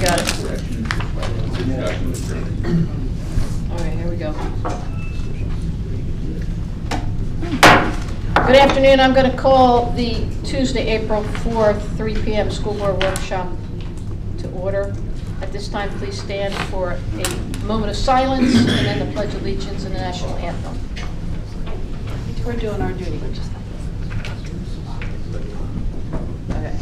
got it. All right, here we go. Good afternoon. I'm going to call the Tuesday, April 4th, 3 p.m. School Board Workshop to order. At this time, please stand for a moment of silence and then the Pledge of Allegiance and the National Anthem. We're doing our duty. Okay.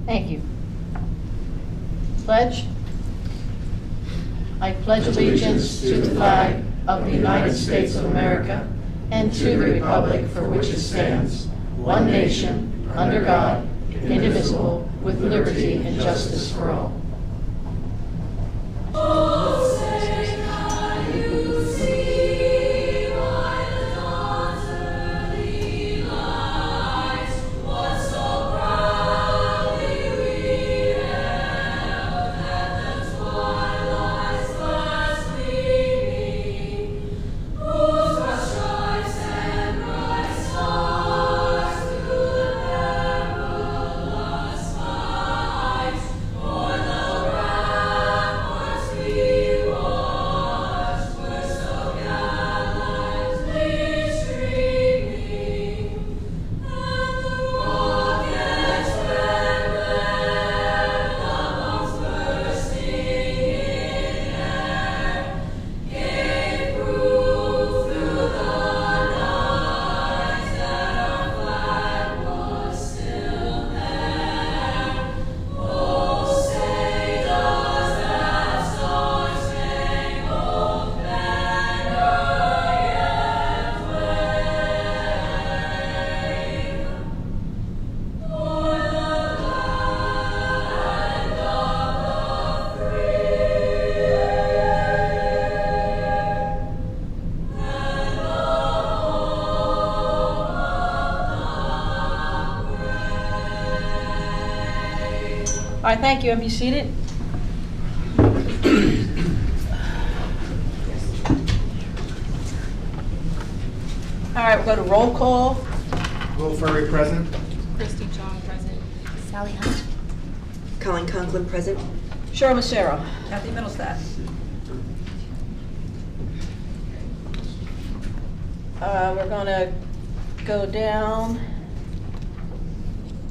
Thank you. Pledge. I pledge allegiance to the flag of the United States of America and to the republic for which it stands, one nation, under God, indivisible, with liberty and justice for all. All right, thank you. Have you seated? All right, we'll go to roll call. Will Furry present. Christy John present. Sally Hunt. Colin Conklin present. Cheryl Macero. Kathy Middlestat. We're going to go down.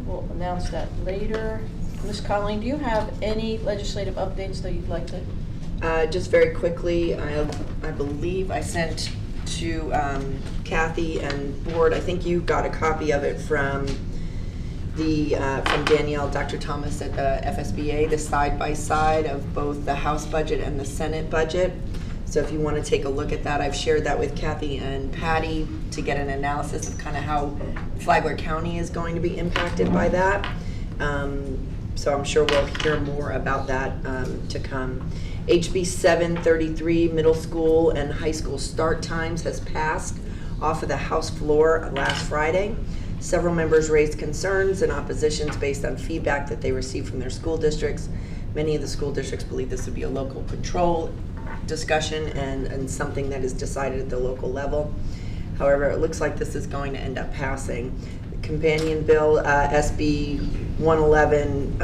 We'll announce that later. Ms. Colleen, do you have any legislative updates that you'd like to? Just very quickly, I believe I sent to Kathy and board. I think you got a copy of it from from Danielle, Dr. Thomas at the FSBA, the side-by-side of both the House budget and the Senate budget. So if you want to take a look at that, I've shared that with Kathy and Patty to get an analysis of kind of how Flagler County is going to be impacted by that. So I'm sure we'll hear more about that to come. HB 733 middle school and high school start times has passed off of the House floor last Friday. Several members raised concerns and oppositions based on feedback that they received from their school districts. Many of the school districts believe this would be a local control discussion and something that is decided at the local level. However, it looks like this is going to end up passing. The companion bill, SB 111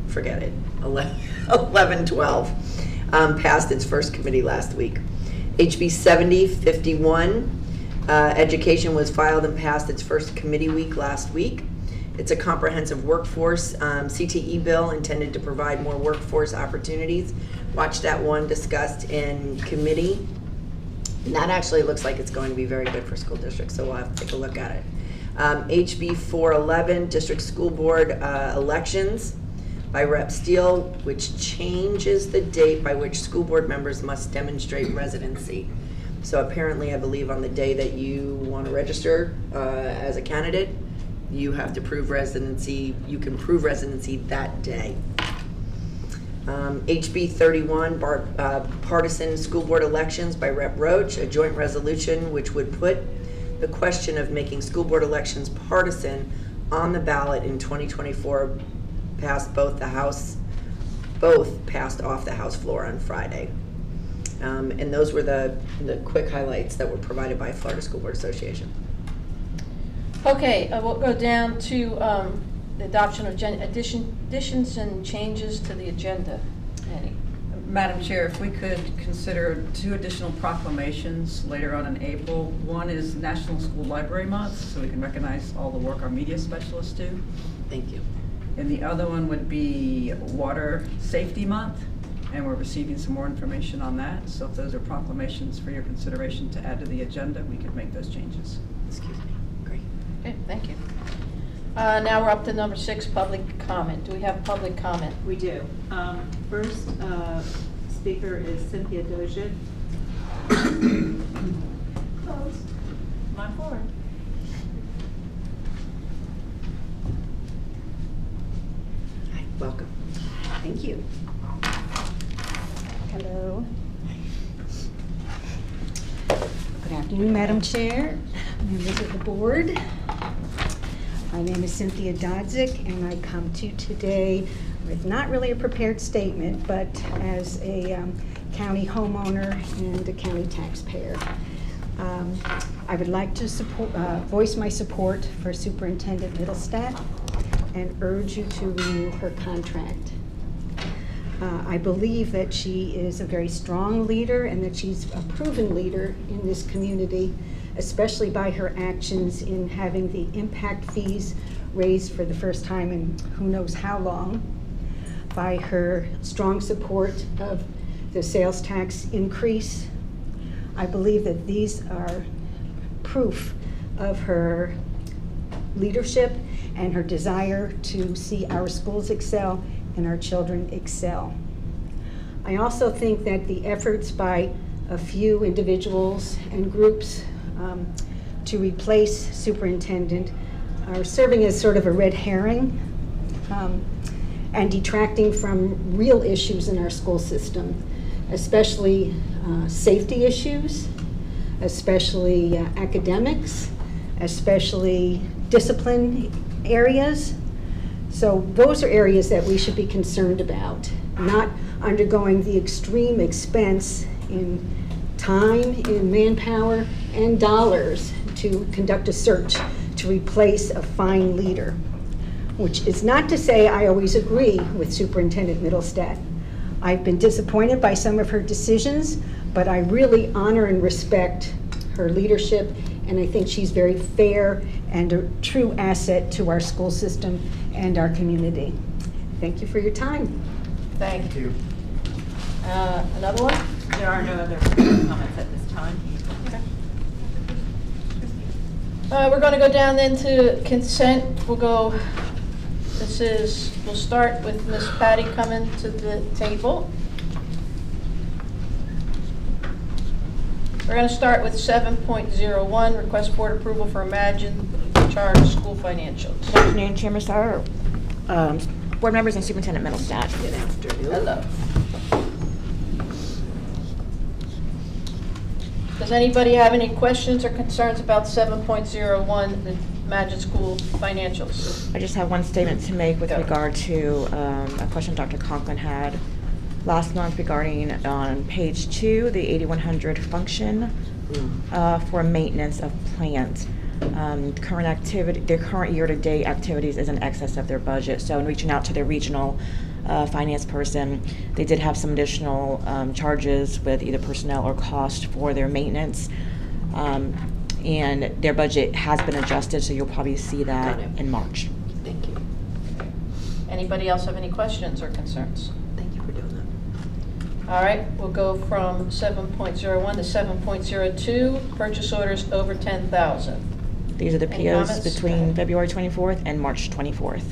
forget it, 1112, passed its first committee last week. HB 7051, education was filed and passed its first committee week last week. It's a comprehensive workforce CTE bill intended to provide more workforce opportunities. Watch that one discussed in committee. And that actually looks like it's going to be very good for school districts, so we'll have to take a look at it. HB 411, District School Board elections by Rep. Steele, which changes the date by which school board members must demonstrate residency. So apparently, I believe on the day that you want to register as a candidate, you have to prove residency. You can prove residency that day. HB 31, partisan school board elections by Rep. Roach, a joint resolution which would put the question of making school board elections partisan on the ballot in 2024 passed off the House floor on Friday. And those were the quick highlights that were provided by Florida School Board Association. Okay, we'll go down to the adoption of additions and changes to the agenda. Annie? Madam Chair, if we could consider 2 additional proclamations later on in April. One is National School Library Month, so we can recognize all the work our media specialists do. Thank you. And the other one would be Water Safety Month, and we're receiving some more information on that. So if those are proclamations for your consideration to add to the agenda, we could make those changes. Excuse me. Great. Okay, thank you. Now we're up to number 6, public comment. Do we have public comment? We do. First speaker is Cynthia Dozier. Close. Come on forward. Hi, welcome. Thank you. Hello. Good afternoon, Madam Chair, members of the board. My name is Cynthia Dodzik, and I come to you today with not really a prepared statement, but as a county homeowner and a county taxpayer. I would like to voice my support for Superintendent Middlestat and urge you to renew her contract. I believe that she is a very strong leader and that she's a proven leader in this community, especially by her actions in having the impact fees raised for the first time in who knows how long, by her strong support of the sales tax increase. I believe that these are proof of her leadership and her desire to see our schools excel and our children excel. I also think that the efforts by a few individuals and groups to replace superintendent are serving as sort of a red herring and detracting from real issues in our school system, especially safety issues, especially academics, especially discipline areas. So those are areas that we should be concerned about, not undergoing the extreme expense in time, in manpower, and dollars to conduct a search to replace a fine leader, which is not to say I always agree with Superintendent Middlestat. I've been disappointed by some of her decisions, but I really honor and respect her leadership, and I think she's very fair and a true asset to our school system and our community. Thank you for your time. Thank you. you. Another one? There are no other comments at this time. Okay. We're going to go down then to consent. We'll start with Miss Patty coming to the table. We're going to start with 7.01, request board approval for Imagine charge school financials. Good afternoon, Chairman Starr, board members, and Superintendent Middlestat. Good afternoon. Hello. Does anybody have any questions or concerns about 7.01, the Imagine School financials? I just have one statement to make with regard to a question Dr. Conklin had last month regarding on page 2, the 8100 function for maintenance of plant. Their current year-to-date activities is in excess of their budget. So in reaching out to their regional finance person, they did have some additional charges with either personnel or cost for their maintenance. And their budget has been adjusted, so you'll probably see that in March. Thank you. Anybody else have any questions or concerns? Thank you for doing that. All right, we'll go from 7.01 to 7.02, purchase orders over 10,000. These are the Any POs comments? between February 24th and March 24th.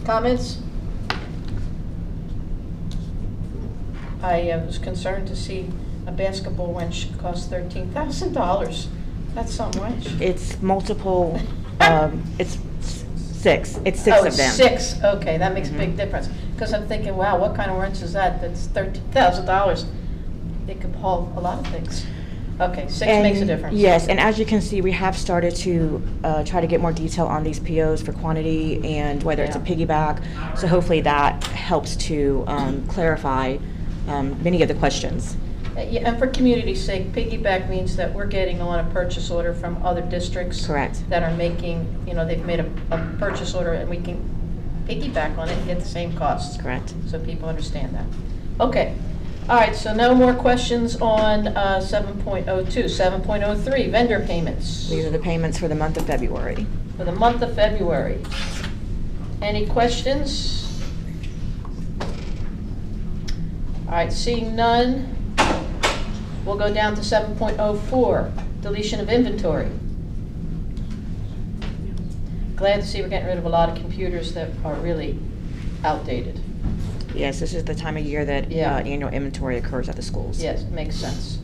Comments? I was concerned to see a basketball wrench cost $13,000. That's so much. It's multiple, it's six. It's six Oh, of them. 6, okay, that makes a big difference. because I'm thinking, wow, what kind of wrench is that? That's $13,000. It could haul a lot of things. Okay, 6 makes a And difference. Yes, and as you can see, we have started to try to get more detail on these POs for quantity and whether it's a Yeah. piggyback. So hopefully that helps to clarify many of the questions. Yeah, and for community's sake, piggyback means that we're getting on a purchase order from other districts. Correct. That are making, they've made a purchase order, and we can piggyback on it and get the same costs. Correct. So people understand that. Okay. All right, so no more questions on 7.02. 7.03, vendor payments These are the payments for the month of February. for the month of February. Any questions? All right, seeing none, we'll go down to 7.04, deletion of inventory. Glad to see we're getting rid of a lot of computers that are really outdated. Yes, this is the time of year that Yeah. Annual inventory occurs at the schools. Yes, makes sense.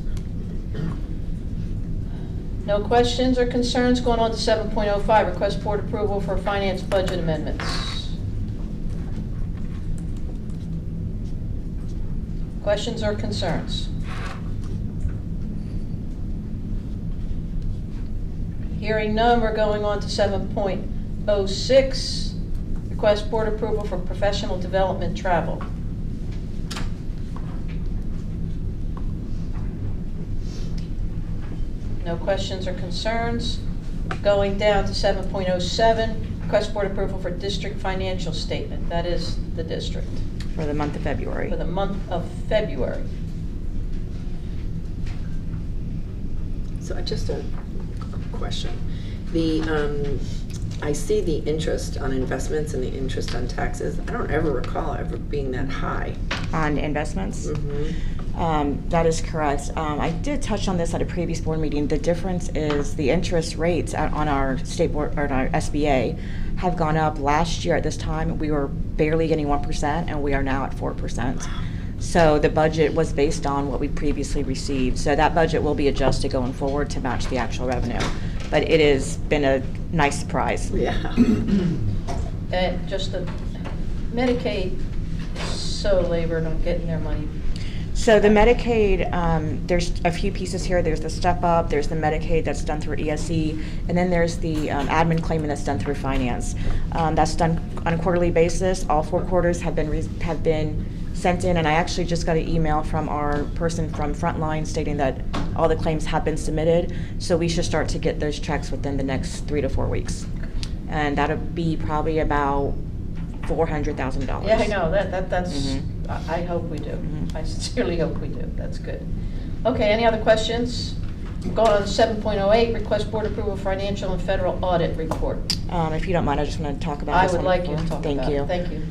No questions or concerns? Going on to 7.05, request board approval for finance budget amendments. Questions or concerns? Hearing none, we're going on to 7.06, request board approval for professional development travel. No questions or concerns. Going down to 7.07, request board approval for district financial statement. That is the district For the month of February. for the month of February. So just a question. I see the interest on investments and the interest on taxes. I don't ever recall ever being that high. On investments? That is correct. I did touch on this at a previous board meeting. The difference is the interest rates on our state board, or our SBA, have gone up. Last year at this time, we were barely getting 1%, and we are now at 4%. So the budget was based on what we previously received. So that budget will be adjusted going forward to match the actual revenue. But it has been a nice surprise. Yeah. And just the Medicaid is so labored on getting their money. So the Medicaid, there's a few pieces here. There's the step up, there's the Medicaid that's done through ESE, and then there's the admin claiming that's done through finance. That's done on a quarterly basis. All 4 quarters have been sent in, and I actually just got an email from our person from Frontline stating that all the claims have been submitted. So we should start to get those checks within the next 3 to 4 weeks, and that'll be probably about $400,000. Yeah, I know, that's, Mhm. I hope we do. Mhm. I sincerely hope we do, that's good. Okay, any other questions? Going on to 7.08, request board approval of financial and federal audit report. If you don't mind, I just want to talk about I this would one like you to before. talk about it. Thank you.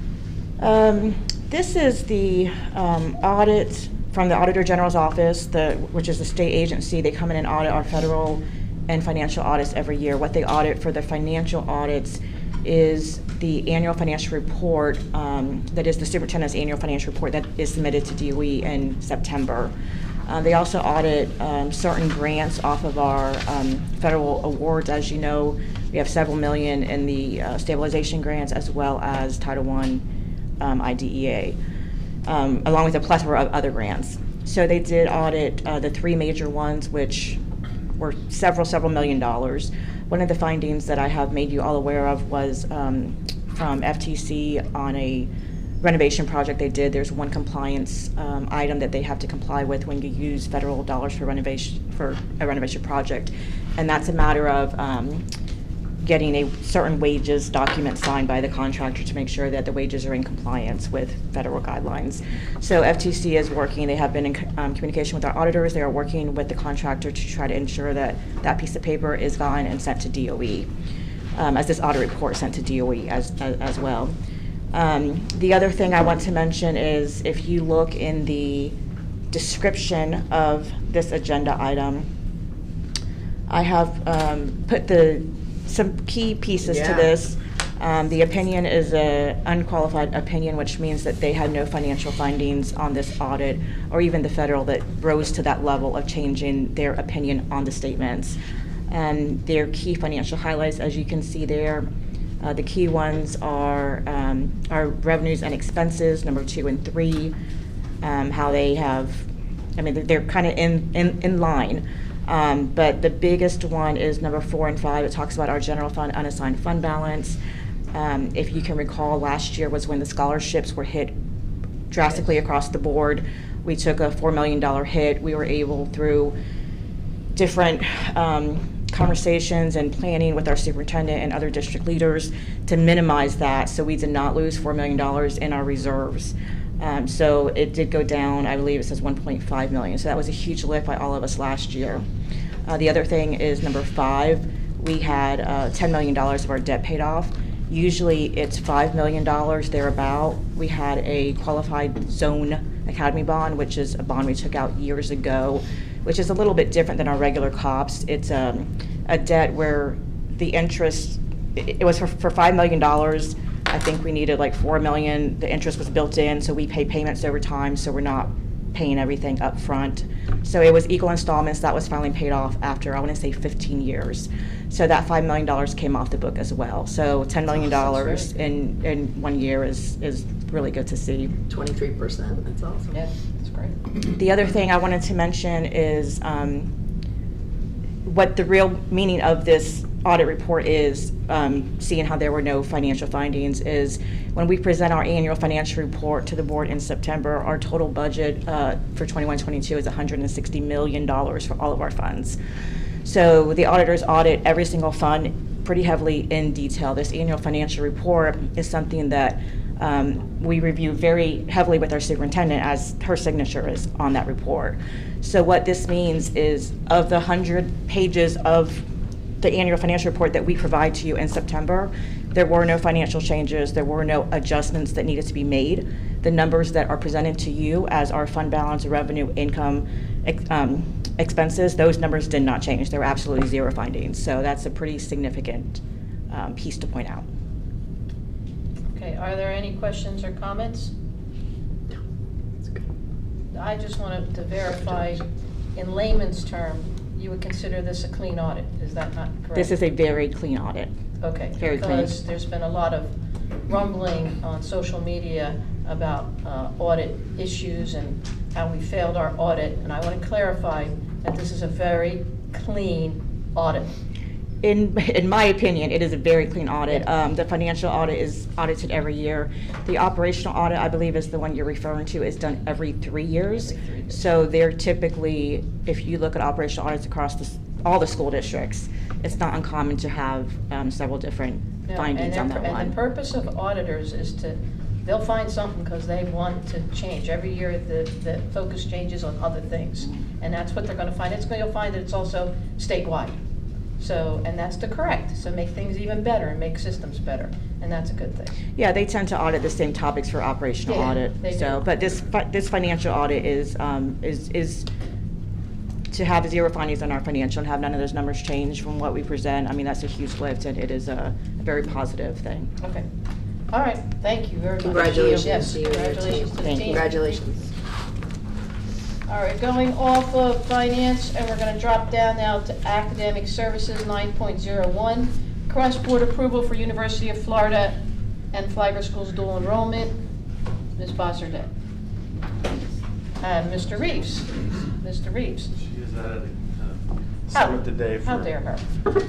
This is the audit from the Auditor General's office, which is the state agency. They come in and audit our federal and financial audits every year. What they audit for the financial audits is the annual financial report, that is the superintendent's annual financial report that is submitted to DOE in September. They also audit certain grants off of our federal awards. As you know, we have several million in the stabilization grants as well as Title I IDEA, along with a plethora of other grants. So they did audit the 3 major ones, which were several $million. One of the findings that I have made you all aware of was from FTC on a renovation project they did. There's one compliance item that they have to comply with when you use federal dollars for a renovation project, and that's a matter of getting a certain wages document signed by the contractor to make sure that the wages are in compliance with federal guidelines. So FTC is working, they have been in communication with our auditors. They are working with the contractor to try to ensure that that piece of paper is gone and sent to DOE, as this audit report is sent to DOE as well. The other thing I want to mention is if you look in the description of this agenda item, I have put some key pieces to this. The opinion is an unqualified opinion, which means that they had no financial findings on this audit, or even the federal that rose to that level of changing their opinion on the statements. And their key financial highlights, as you can see there, The key ones are our revenues and expenses, number 2 and 3, how they have, I mean, they're kind of in line. But the biggest one is number 4 and 5. It talks about our general fund unassigned fund balance. If you can recall, last year was when the scholarships were hit drastically across the board. We took a $4 million hit. We were able, through different conversations and planning with our superintendent and other district leaders, to minimize that, so we did not lose $4 million in our reserves. So it did go down, I believe it says 1.5 million. So that was a huge lift by all of us last year. The other thing is number 5, we had $10 million of our debt paid off. Usually it's $5 million thereabout. We had a qualified zone academy bond, which is a bond we took out years ago, which is a little bit different than our regular COPS. It's a debt where the interest, it was for $5 million. I think we needed like $4 million. The interest was built in, so we pay payments over time, so we're not paying everything up front. So it was equal installments. That was finally paid off after, I want to say, 15 years. So that $5 million came off the book as well. So $10 million in 1 year is really good to see. 23%, that's awesome. Yeah, that's great. The other thing I wanted to mention is what the real meaning of this audit report is, seeing how there were no financial findings, is when we present our annual financial report to the board in September, our total budget for 21-22 is $160 million for all of our funds. So the auditors audit every single fund pretty heavily in detail. This annual financial report is something that we review very heavily with our superintendent, as her signature is on that report. So what this means is, of the 100 pages of the annual financial report that we provide to you in September, there were no financial changes, there were no adjustments that needed to be made. The numbers that are presented to you as our fund balance, revenue, income, expenses, those numbers did not change. There were absolutely zero findings. So that's a pretty significant piece to point out. Okay, are there any questions or comments? No, that's good. I just wanted to verify, in layman's term, you would consider this a clean audit, is that not correct? This is a very clean audit. Okay, very clean. because there's been a lot of rumbling on social media about audit issues and how we failed our audit, and I want to clarify that this is a very clean audit. In my opinion, it is a very clean audit. The financial audit is audited every year. The operational audit, I believe, is the one you're referring to, is done every 3 years. So they're typically, if you look at operational audits across all the school districts, it's not uncommon to have several different findings on that one. And the purpose of auditors is they'll find something because they want to change. Every year the focus changes on other things, and that's what they're going to find. You'll find that it's also statewide. So, and that's to correct, so make things even better and make systems better, and that's a good thing. Yeah, they tend to audit the same topics for operational audit. They so, do. but this financial audit is to have zero findings on our financial and have none of those numbers change from what we present. I mean, that's a huge lift, and it is a very positive thing. Okay. All right, thank you very much. Congratulations Yes, to you and your congratulations team. to the team. Congratulations. All right, going off of finance, and we're going to drop down now to academic services, 9.01. Cross-board approval for University of Florida and Flagler School's dual enrollment. Ms. Bosserdett. And Mr. Reeves. Mr. Reeves. She is at a summit today How dare her.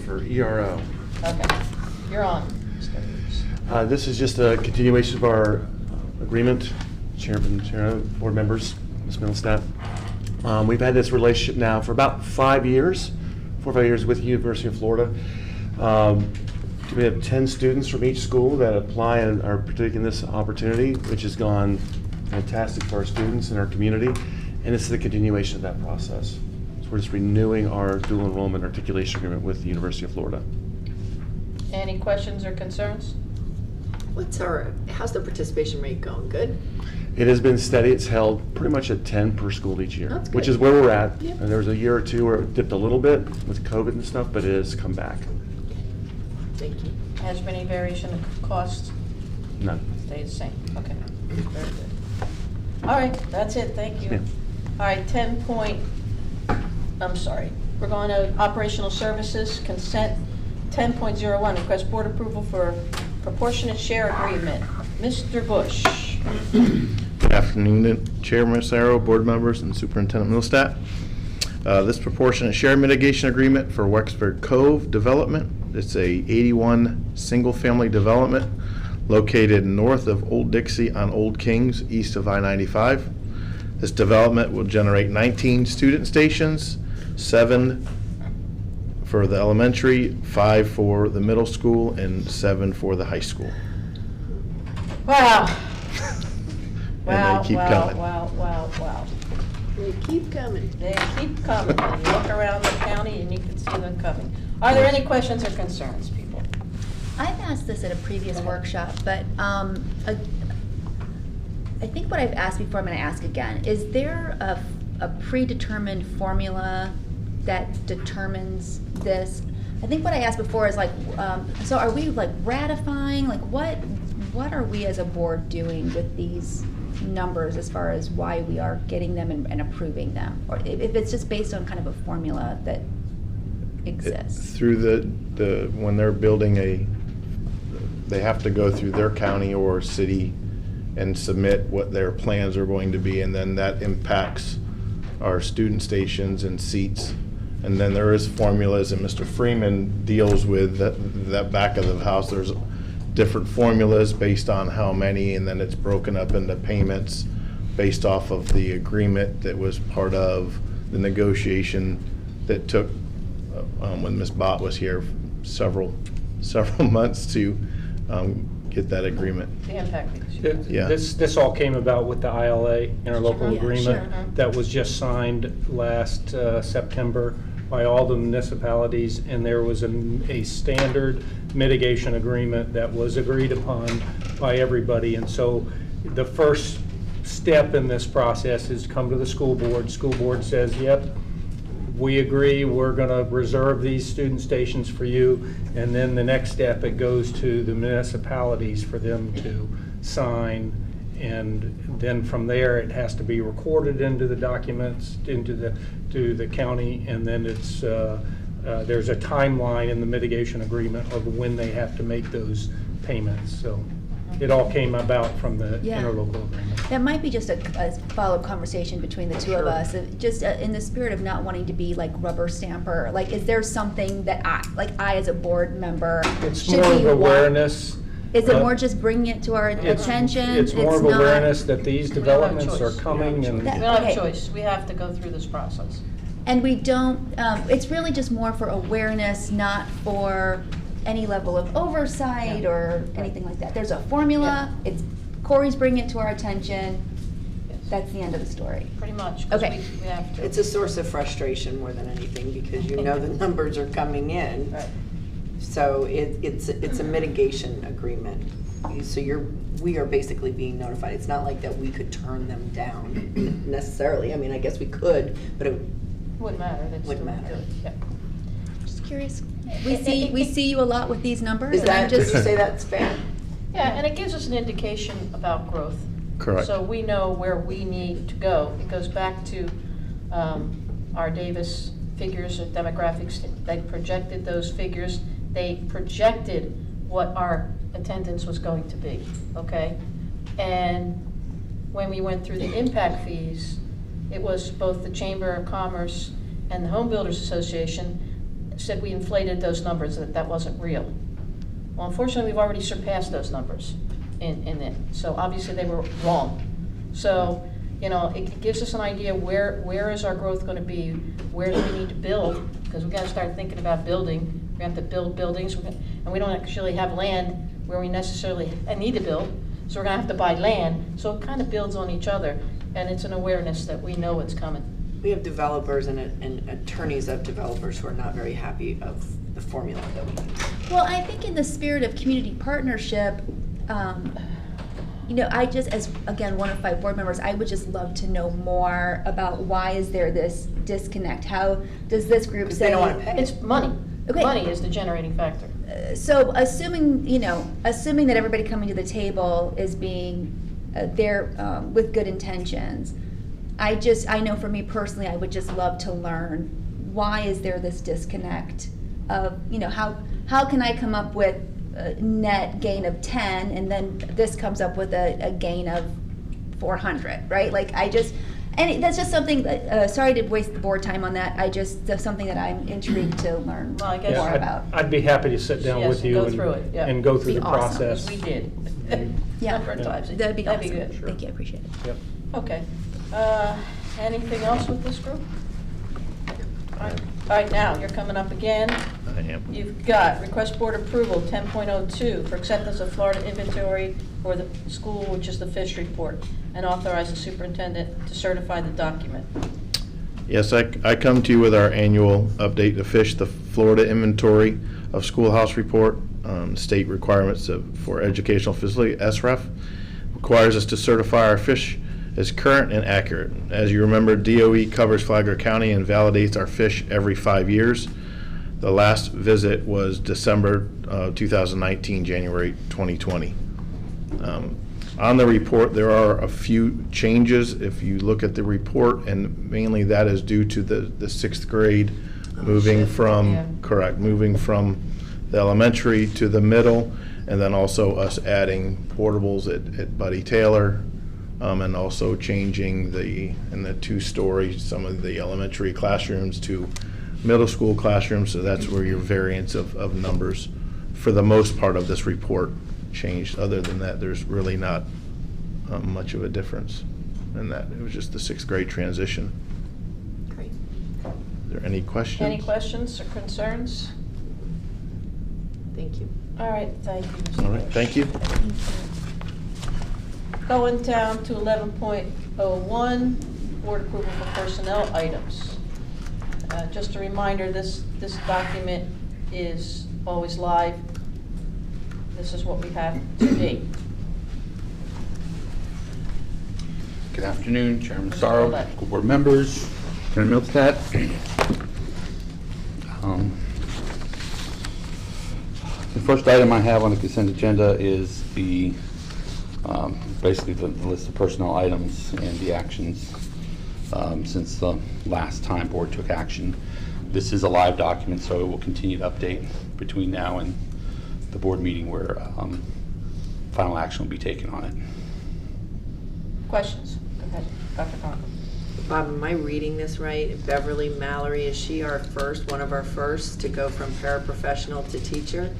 for ERO. Okay, you're on, Mr. Reeves. This is just a continuation of our agreement, Chairman, board members, Ms. Middlestat. We've had this relationship now for about 5 years, 4 or 5 years with the University of Florida. We have 10 students from each school that apply and are partaking in this opportunity, which has gone fantastic for our students and our community, and this is a continuation of that process. So we're just renewing our dual enrollment articulation agreement with the University of Florida. Any questions or concerns? How's the participation rate going? Good? It has been steady. It's held pretty much at 10 per school each year, That's which good. is where we're at. Yep. And there was a year or two where it dipped a little bit with COVID and stuff, but it has come back. Thank you. Has there been any variation of costs? None. Stay the same, okay, very good. All right, that's it, thank you. Yeah. All right, we're going to operational services, consent, 10.01, request board approval for proportionate share agreement. Mr. Bush. Good afternoon, Chairman Sarah, board members, and Superintendent Middlestat. This proportionate share mitigation agreement for Wexford Cove development. It's a 81 single-family development located north of Old Dixie on Old Kings, east of I-95. This development will generate 19 student stations, 7 for the elementary, 5 for the middle school, and 7 for the high school. Wow. And they keep coming. Wow. They keep coming. They keep coming. You look around the county and you can see them coming. Are there any questions or concerns, people? I've asked this at a previous workshop, but I think what I've asked before, I'm going to ask again. Is there a predetermined formula that determines this? I think what I asked before is like, so are we like ratifying, like what are we as a board doing with these numbers as far as why we are getting them and approving them? Or if it's just based on kind of a formula that exists? Through the when they're building they have to go through their county or city and submit what their plans are going to be, and then that impacts our student stations and seats. And then there is formulas, and Mr. Freeman deals with that back of the house. There's different formulas based on how many, and then it's broken up into payments based off of the agreement that was part of the negotiation that took when Ms. Bott was here several months to get that agreement. The impact fees. Yeah. This all came about with the ILA, interlocal Yeah, agreement, sure. that was just signed last September by all the municipalities, and there was a standard mitigation agreement that was agreed upon by everybody. And so the first step in this process is to come to the school board. School board says, yep, we agree, we're going to reserve these student stations for you. And then the next step, it goes to the municipalities for them to sign. And then from there, it has to be recorded into the documents, to the county. And then it's there's a timeline in the mitigation agreement of when they have to make those payments. So it all came about from the Yeah. interlocal agreement. That might be just a follow-up conversation between the two of us, just in the spirit of not wanting to be like rubber stamper. Like, is there something that I as a board member It's should more be of awareness. Is it more just bringing it to our attention? It's more of not- awareness that these We don't have a developments are choice. coming, and We don't have Okay. a choice. We have to go through this process. And we don't, it's really just more for awareness, not for any level of oversight Yeah. or anything like that. There's a formula, it's, Corey's bringing it to our attention, Yes. that's the end of the story. Pretty much. 'Cause Okay. We have to. It's a source of frustration more than anything, because you know the numbers are coming in. Right. So it's a mitigation agreement. So we are basically being notified. It's not like that we could turn them down necessarily. I mean, I guess we could, but it, Wouldn't matter. They'd Wouldn't still matter. do it. Yeah. Just curious. We see you a lot with these numbers. is and I'm that, would just- you say that's fair? Yeah, and it gives us an indication about growth. Correct. So we know where we need to go. It goes back to our Davis figures of demographics. They projected those figures. They projected what our attendance was going to be, okay? And when we went through the impact fees, it was both the Chamber of Commerce and the Home Builders Association said we inflated those numbers, that wasn't real. Well, unfortunately, we've already surpassed those numbers in it. So obviously they were wrong. So, you know, it gives us an idea where is our growth going to be? Where do we need to build? Because we've got to start thinking about building. We have to build buildings, and we don't actually have land where we necessarily need to build. So we're going to have to buy land. So it kind of builds on each other, and it's an awareness that we know what's coming. We have developers and attorneys of developers who are not very happy of the formula that we use. Well, I think in the spirit of community partnership, you know, I just, as, again, one of 5 board members, I would just love to know more about why is there this disconnect? How does this group Because say? they don't want to pay. It's money. Okay. Money is the generating factor. So assuming, you know, assuming that everybody coming to the table is being there with good intentions, I know for me personally, I would just love to learn, why is there this disconnect of, you know, how can I come up with net gain of 10, and then this comes up with a gain of 400, right? Like, that's just something that, sorry to waste the board time on that, that's something that I'm intrigued to learn Well, I guess- more Yeah, about. I'd be happy to sit down Yes, with you go through it, yeah. and go through Be the awesome. process. We did. Yeah. Number of times. That'd be That'd awesome. be good. Sure. Thank you, I appreciate it. Yep. Okay. Anything else with this group? All right, now, you're coming up again. I am. You've got request board approval, 10.02, for acceptance of Florida inventory for the school, which is the fish report, and authorize the superintendent to certify the document. Yes, I come to you with our annual update to fish, the Florida inventory of schoolhouse report. State requirements for educational facility, SREF, requires us to certify our fish as current and accurate. As you remember, DOE covers Flagler County and validates our fish every 5 years. The last visit was December 2019, January 2020. On the report, there are a few changes. If you look at the report, and mainly that is due to the sixth grade moving from, correct, moving from the elementary to the middle, and then also us adding portables at Buddy Taylor, and also changing in the two-story, some of the elementary classrooms to middle school classrooms, so that's where your variance of numbers for the most part of this report changed. Other than that, there's really not much of a difference in that. It was just the sixth grade transition. Great. Are there any questions? Any questions or concerns? Thank you. All right, thank you, Mr. All right, Bush. thank you. Going down to 11.01, board approval for personnel items. Just a reminder, this document is always live. This is what we have to date. Good afternoon, Chairman Mr. Sorrow, Ouellette. school board members, Chairman Milstead. The first item I have on the consent agenda is basically the list of personnel items and the actions since the last time board took action. This is a live document, so it will continue to update between now and the board meeting where final action will be taken on it. Questions? Go ahead, Dr. Conklin. Bob, am I reading this right? Beverly Mallory, is she one of our first to go from paraprofessional to teacher?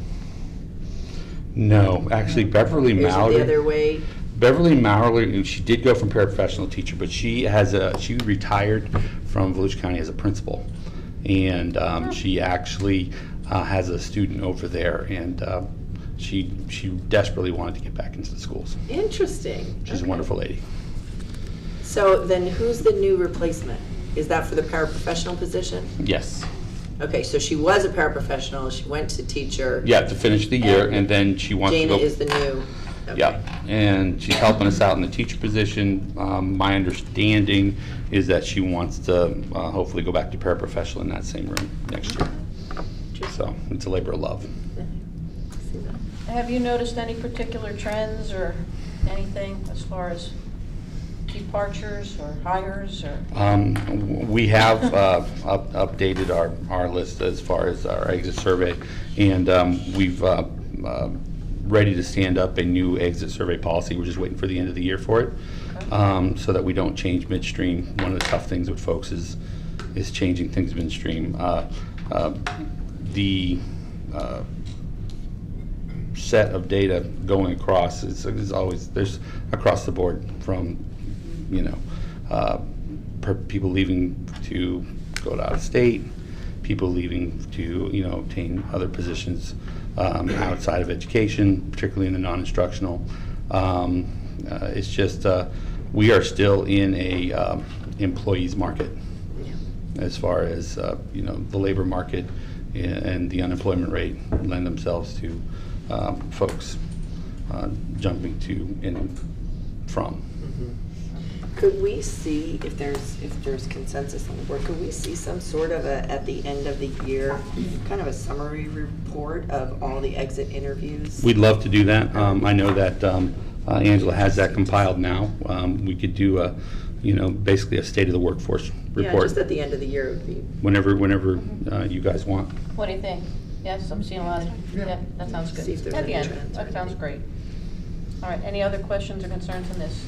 No, actually Beverly Or is it Mallory. the other way? Beverly Mallory, she did go from paraprofessional teacher, but she retired from Volusia County as a principal. And she actually has a student over there, and she desperately wanted to get back into the schools. Interesting. She's Okay. a wonderful lady. So then who's the new replacement? Is that for the paraprofessional position? Yes. Okay, so she was a paraprofessional, she went to teacher. Yeah, to finish the year, and then she wants to Jana go. is the new. Okay. Yeah, and she's helping us out in the teacher position. My understanding is that she wants to hopefully go back to paraprofessional in that same room next year. So it's a labor of love. See that. Have you noticed any particular trends or anything as far as departures or hires or? We have updated our list as far as our exit survey, and we've ready to stand up a new exit survey policy. We're just waiting for the end of the year for it, so that we don't change midstream. One of the tough things with folks is changing things midstream. The set of data going across is always, there's across the board from, people leaving to go out of state, people leaving to, obtain other positions outside of education, particularly in the non-instructional. It's just, we are still in a employees market as far as, the labor market and the unemployment rate lend themselves to folks jumping to and from. Could we see, if there's consensus on the board, could we see some sort of at the end of the year, kind of a summary report of all the exit interviews? We'd love to do that. I know that Angela has that compiled now. We could do basically a state of the workforce report. Yeah, just at the end of the year would be. Whenever you guys want. What do you think? Yes, I'm seeing a lot of, yeah, that sounds good. See if there's At the any end, trends or that sounds anything. great. All right, any other questions or concerns on this?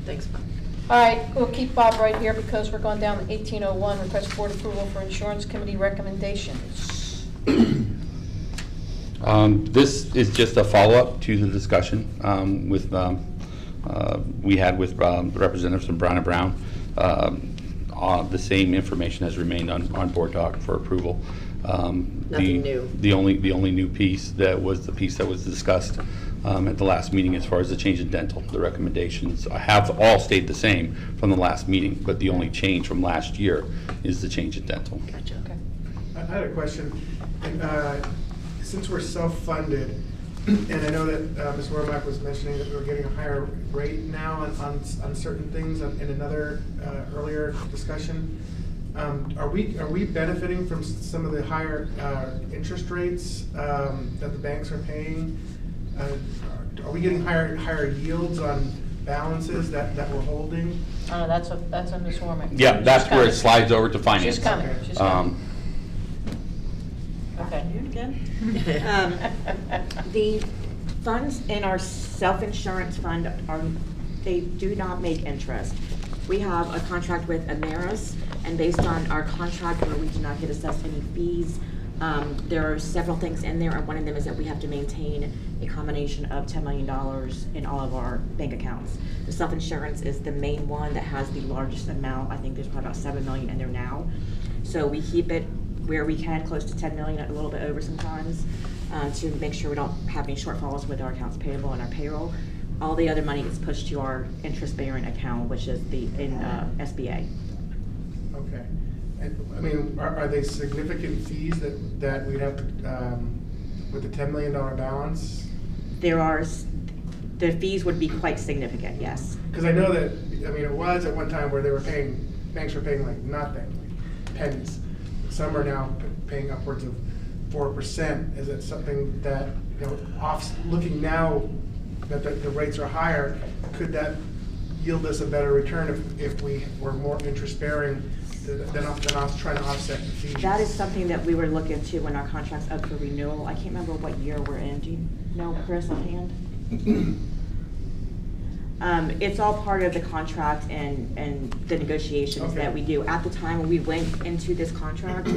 Thanks, Bob. All right, we'll keep Bob right here because we're going down to 1801, request board approval for insurance committee recommendations. This is just a follow-up to the discussion we had with representatives from Brown & Brown. The same information has remained on board doc for approval. Nothing new. The only new piece that was the piece that was discussed at the last meeting as far as the change in dental. The recommendations have all stayed the same from the last meeting, but the only change from last year is the change in dental. Gotcha. Okay. I had a question. Since we're self-funded, and I know that Ms. Wormack was mentioning that we're getting a higher rate now on certain things in another earlier discussion, are we benefiting from some of the higher interest rates that the banks are paying? Are we getting higher yields on balances that we're holding? Oh, that's a Ms. Wormack. Yeah, that's She's where it coming. slides over to finance. She's coming, she's coming. Okay. The funds in our self-insurance fund they do not make interest. We have a contract with Ameris, and based on our contract where we do not get assessed any fees, there are several things in there, and one of them is that we have to maintain a combination of $10 million in all of our bank accounts. The self-insurance is the main one that has the largest amount. I think there's probably about $7 million in there now. So we keep it where we can, close to 10 million, a little bit over sometimes, to make sure we don't have any shortfalls with our accounts payable and our payroll. All the other money gets pushed to our interest-bearing account, which is in SBA. Okay. And, I mean, are they significant fees that we'd have to, with the $10 million balance? The fees would be quite significant, yes. Because I know that, I mean, it was at one time where banks were paying like nothing, like pennies. Some are now paying upwards of 4%. Is it something that, looking now that the rates are higher, could that yield us a better return if we were more interest-bearing than us trying to offset the fees? That is something that we were looking into when our contract's up for renewal. I can't remember what year we're in. Do you know, Chris, offhand? It's all part of the contract and the negotiations that we do. At the time when we went into this contract,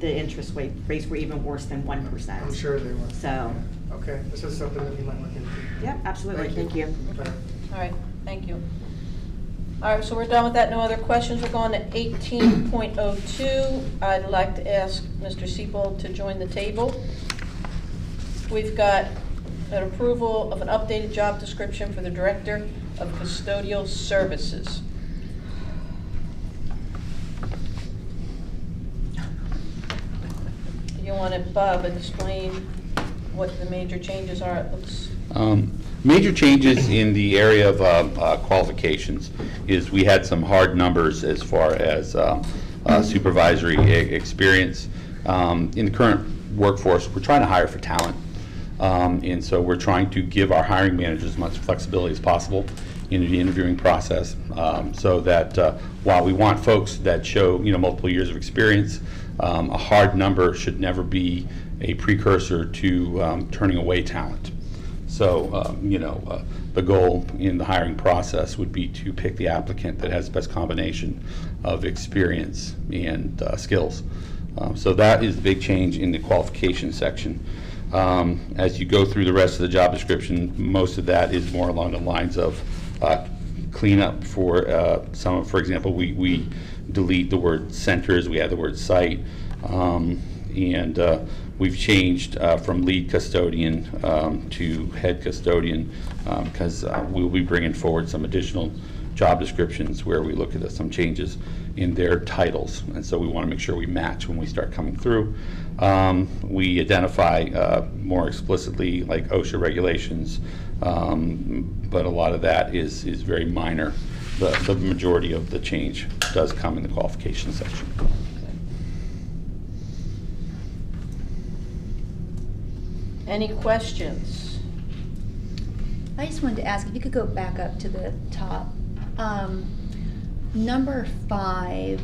the interest rates were even worse than 1%. I'm sure they were. So. Okay, this is something that you might look into. Yep, absolutely. Thank you. Okay. All right, thank you. All right, so we're done with that. No other questions. We're going to 18.02. I'd like to ask Mr. Siebold to join the table. We've got an approval of an updated job description for the Director of Custodial Services. You want to, Bob, explain what the major changes are? It looks. Major changes in the area of qualifications is we had some hard numbers as far as supervisory experience. In the current workforce, we're trying to hire for talent. And so we're trying to give our hiring managers as much flexibility as possible in the interviewing process, so that while we want folks that show multiple years of experience, a hard number should never be a precursor to turning away talent. So the goal in the hiring process would be to pick the applicant that has the best combination of experience and skills. So that is the big change in the qualification section. As you go through the rest of the job description, most of that is more along the lines of cleanup for for example, we delete the word centers, we add the word site, and we've changed from lead custodian to head custodian because we'll be bringing forward some additional job descriptions where we look at some changes in their titles, and so we want to make sure we match when we start coming through. We identify more explicitly like OSHA regulations, but a lot of that is very minor. The majority of the change does come in the qualification section. Any questions? I just wanted to ask if you could go back up to the top. Number 5,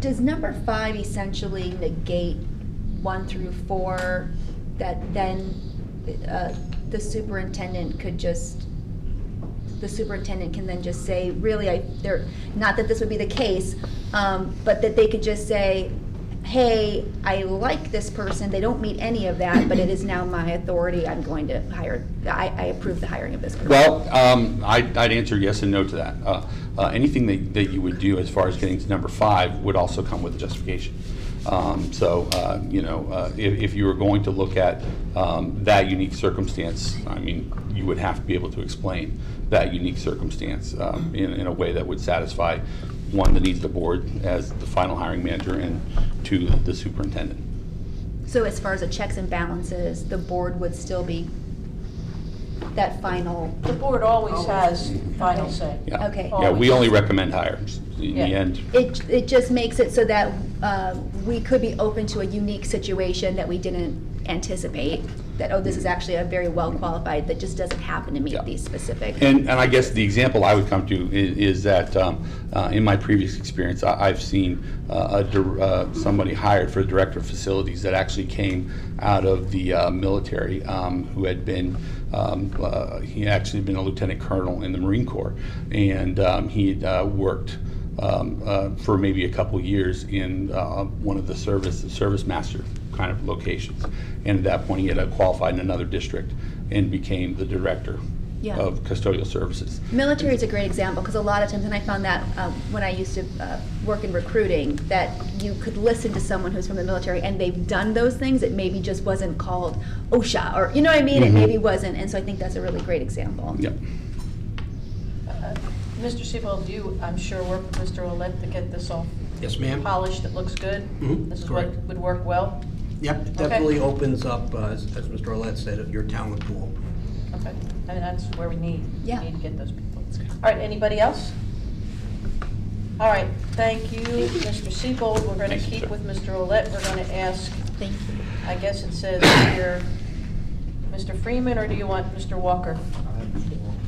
does number 5 essentially negate 1 through 4, that then the superintendent can then just say, really, not that this would be the case, but that they could just say, hey, I like this person, they don't meet any of that, but it is now my authority, I'm going to hire, I approve the hiring of this person. Well, I'd answer yes and no to that. Anything that you would do as far as getting to number 5 would also come with a justification. If you were going to look at that unique circumstance, I mean, you would have to be able to explain that unique circumstance in a way that would satisfy, 1, the needs of the board as the final hiring manager, and 2, the superintendent. So as far as the checks and balances, the board would still be that final? The board always has final say. Yeah. Okay. Yeah, we only recommend hires in the end. It just makes it so that we could be open to a unique situation that we didn't anticipate, that, oh, this is actually a very well qualified, that just doesn't happen to meet Yeah. these specific. And I guess the example I would come to is that in my previous experience, I've seen somebody hired for director of facilities that actually came out of the military, who had been, he had actually been a lieutenant colonel in the Marine Corps, and he had worked for maybe a couple years in one of the service master kind of locations. And at that point, he had qualified in another district and became the director Yeah. of custodial services. Military is a great example, because a lot of times, and I found that when I used to work in recruiting, that you could listen to someone who's from the military and they've done those things, it maybe just wasn't called OSHA, or, you know what I mean? It maybe wasn't, and so I think that's a really great example. Yep. Mr. Siebold, you, I'm sure, work with Mr. Olet to get this all Yes, ma'am. polished, it looks good? This is what Correct. would work well? Yep, it definitely opens up, as Mr. Olet said, your talent pool. Okay, I mean, that's where we need Yeah. to get those people. All right, anybody else? All right, thank you, Mr. Siebold. We're going to Thank you, keep sir. with Mr. Olet. We're going to ask, Thank you. I guess it says here, Mr. Freeman, or do you want Mr. Walker?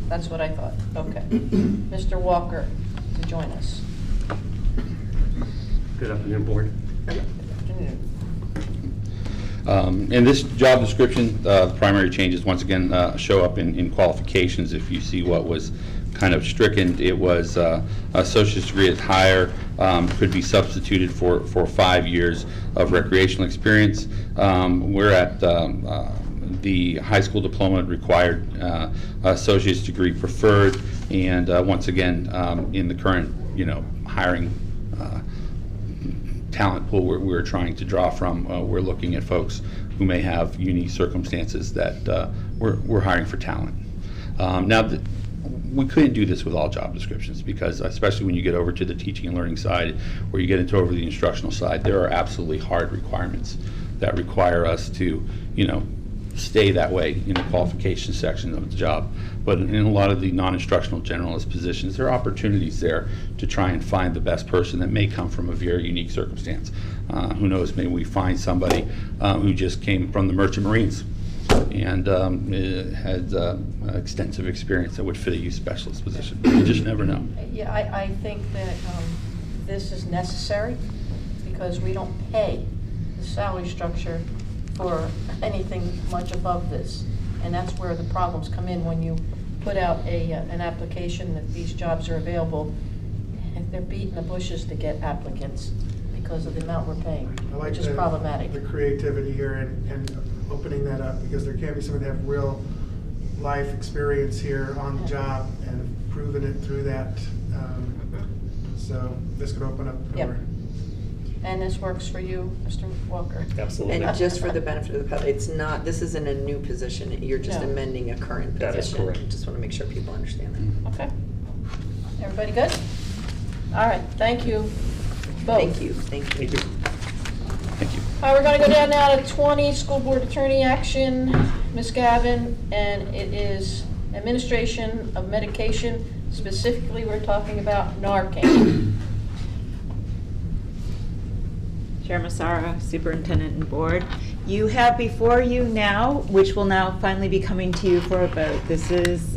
That's what I thought, okay. Mr. Walker to join us. Good afternoon, board. Good afternoon. In this job description, the primary changes, once again, show up in qualifications. If you see what was kind of stricken, it was associate's degree at higher, could be substituted for 5 years of recreational experience. We're at the high school diploma required, associate's degree preferred, and once again, in the current, hiring talent pool we're trying to draw from, we're looking at folks who may have unique circumstances that we're hiring for talent. Now, we couldn't do this with all job descriptions, because especially when you get over to the teaching and learning side, or you get into over the instructional side, there are absolutely hard requirements that require us to, stay that way in the qualification section of the job. But in a lot of the non-instructional generalist positions, there are opportunities there to try and find the best person that may come from a very unique circumstance. Who knows, maybe we find somebody who just came from the Merchant Marines and has extensive experience that would fit a youth specialist position. You just never know. Yeah, I think that this is necessary, because we don't pay the salary structure for anything much above this. And that's where the problems come in when you put out an application that these jobs are available, and they're beating the bushes to get applicants because of the amount we're paying, I like which is problematic. the creativity here and opening that up, because there can be somebody that have real life experience here on the job and proven it through that. So this could open up the Yep. door. And this works for you, Mr. Walker? Absolutely. And just for the benefit of the public, this isn't a new position, you're just No. amending a current position. That is correct. Just want to make sure people understand that. Okay. Everybody good? All right, thank you both. Thank you, thank you. Thank you. Thank you. All right, we're gonna go down now to 20, school board attorney action, Ms. Gavin, and it is administration of medication. Specifically, we're talking about Narcan. Chair Massara, Superintendent and Board. You have before you now, which will now finally be coming to you for a vote. This is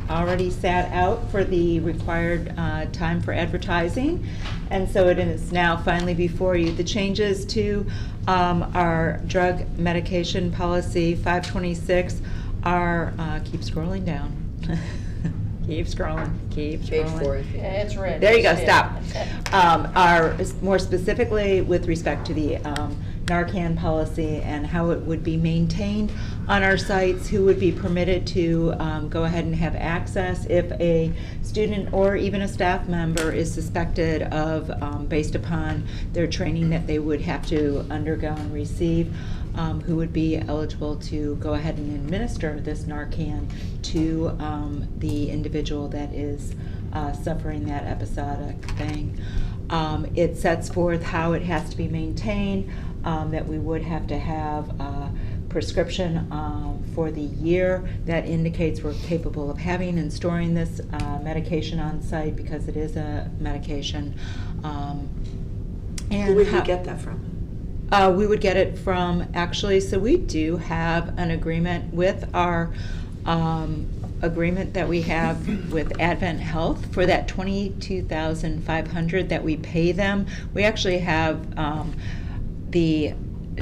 already sat out for the required time for advertising, and so it is now finally before you. The changes to our drug medication policy 526 are, keep scrolling down. Keep scrolling, keep scrolling. Page 4. Yeah, it's red. There you go, Yeah. stop. Are more specifically with respect to the Narcan policy and how it would be maintained on our sites, who would be permitted to go ahead and have access if a student or even a staff member is suspected of, based upon their training that they would have to undergo and receive, who would be eligible to go ahead and administer this Narcan to the individual that is suffering that episodic thing. It sets forth how it has to be maintained, that we would have to have a prescription for the year that indicates we're capable of having and storing this medication on site because it is a medication. Who would you get that from? We would get it from, actually, so we do have an agreement with our agreement that we have with Advent Health for that $22,500 that we pay them. We actually have the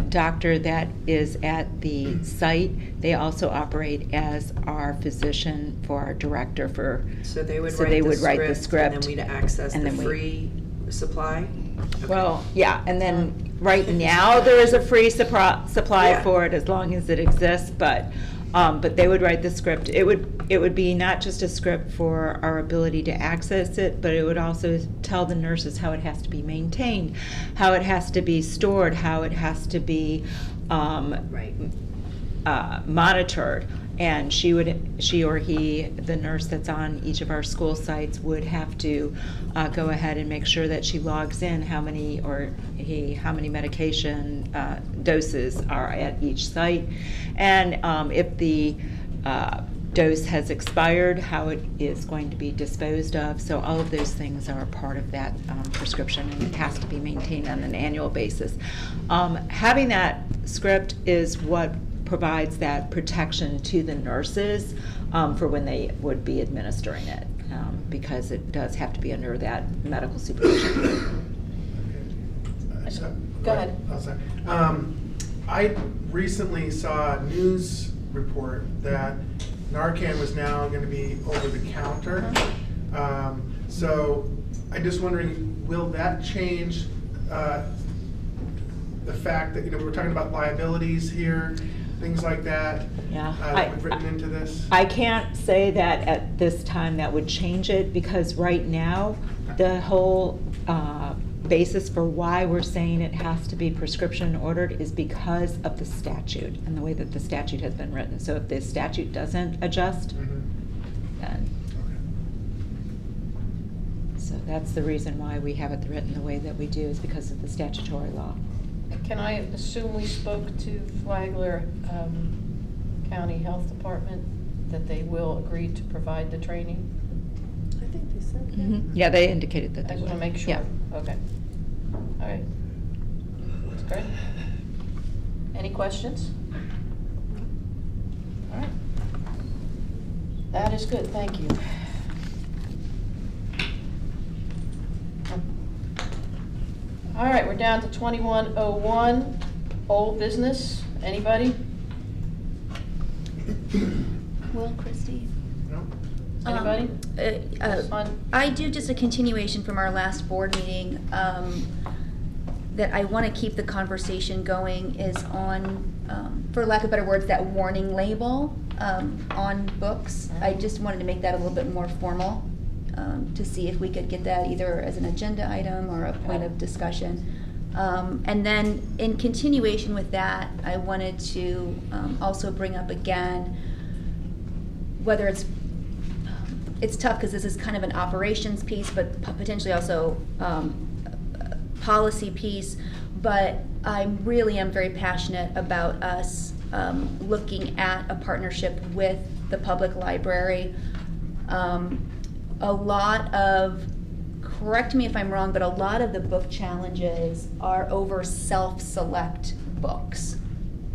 doctor that is at the site. They also operate as our physician for our director for. So they would write the script, and then we'd access the free supply? Okay. Well, yeah, and then right now there is a free supply for it as long as it exists, but they would write the script. It would be not just a script for our ability to access it, but it would also tell the nurses how it has to be maintained, how it has to be stored, how it has to be monitored. And she or he, the nurse that's on each of our school sites, would have to go ahead and make sure that she logs in how many medication doses are at each site, and if the dose has expired, how it is going to be disposed of. So all of those things are a part of that prescription, and it has to be maintained on an annual basis. Having that script is what provides that protection to the nurses for when they would be administering it, because it does have to be under that medical supervision. Go ahead. Oh, sorry. I recently saw a news report that Narcan was now going to be over the counter. So I'm just wondering, will that change the fact that, we're talking about liabilities here, things like that? Yeah. That we've written into this? I can't say that at this time that would change it, because right now the whole basis for why we're saying it has to be prescription ordered is because of the statute and the way that the statute has been written. So if the statute doesn't adjust, then. So that's the reason why we have it written the way that we do, is because of the statutory law. Can I assume we spoke to Flagler County Health Department, that they will agree to provide the training? I think they said that. Mm-hmm. Yeah, they indicated that. I just want to make sure. Yeah. Okay. All right. That's great. Any questions? All right. That is good, thank you. All right, we're down to 2101, old business. Anybody? Will, Christie? No? Anybody? That's fine. I do just a continuation from our last board meeting, that I want to keep the conversation going is on, for lack of better words, that warning label on books. I just wanted to make that a little bit more formal, to see if we could get that either as an agenda item or a point of discussion. And then in continuation with that, I wanted to also bring up again whether it's tough because this is kind of an operations piece, but potentially also a policy piece. But I really am very passionate about us looking at a partnership with the public library. A lot of, correct me if I'm wrong, but a lot of the book challenges are over self-select books.